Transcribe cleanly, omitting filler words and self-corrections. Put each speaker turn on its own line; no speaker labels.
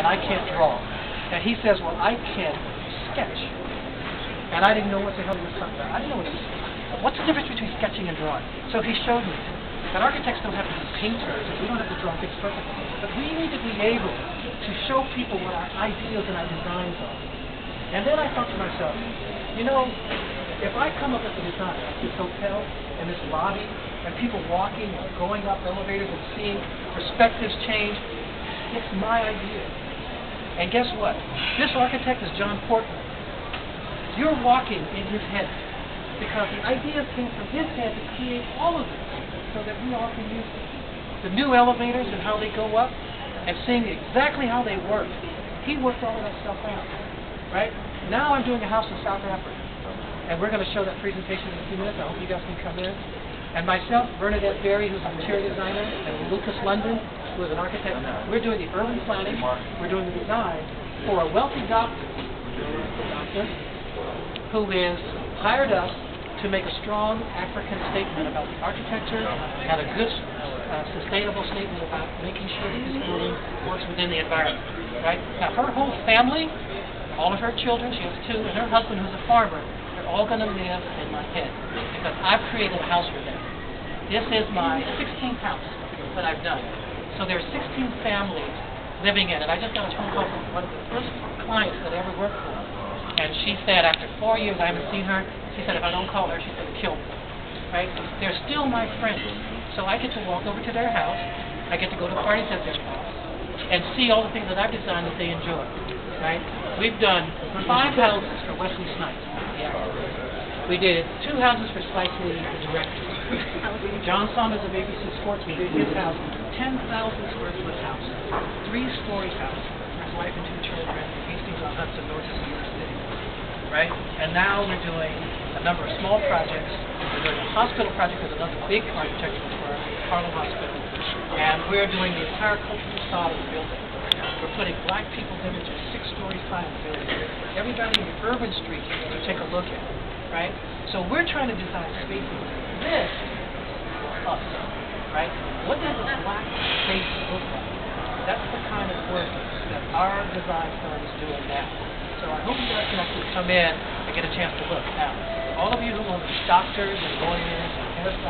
I can't draw. And he says, well, I can sketch. And I didn't know what the hell he was talking about. I didn't know what's the difference between sketching and drawing. So he showed me that architects don't have to be painters, and we don't have to draw things perfectly. But we need to be able to show people what our ideas and our designs are. And then I thought to myself, you know, if I come up with a design like this hotel and this lobby, and people walking and going up elevators and seeing perspectives change, it's my idea. And guess what? This architect is John Portman. You're walking in his head, because the ideas came from his head to create all of this, so that we all can use them. The new elevators and how they go up, and seeing exactly how they work. He worked all of that stuff out, right? Now I'm doing a house in South Africa, and we're going to show that presentation in a few minutes. I hope you guys can come in. And myself, Bernadette Berry, who's an interior designer, and Lucas London, who is an architect. We're doing the urban planning. We're doing the design for a wealthy doctor who is hired us to make a strong African statement about the architecture and a good, sustainable statement about making sure that this building works within the environment. Right? Now, her whole family, all of her children, she has 2, and her husband, who's a farmer, they're all going to live in my head because I've created a house for them. This is my 16th house that I've done. So there are 16 families living in it. I just got a phone call from one of the first clients that I ever worked for. And she said, after 4 years, I haven't seen her. She said, if I don't call her, she's going to kill me. Right? They're still my friends. So I get to walk over to their house. I get to go to parties at their house and see all the things that I've designed that they enjoy. Right? We've done 5 houses for Wesley Snipes. Yeah. We did 2 houses for Spike Lee, the director. John Saunders of ABC Sports, we did his house, 10,000 square foot house, 3-story house for his wife and 2 children in Hastings-on-Hudson, north of New York City. Right? And now we're doing a number of small projects. We're doing a hospital project with another big architectural firm, Harlem Hospital. And we're doing the entire cultural facade of the building. We're putting black people's images 6 stories high in the building. Everybody in the urban streets to take a look at. Right? So we're trying to design spaces. This is us. Right? What does a black space look like? That's the kind of work that our design firm is doing now. So I hope you guys can actually come in and get a chance to look. Now, all of you who want to be doctors and lawyers and hairstylists,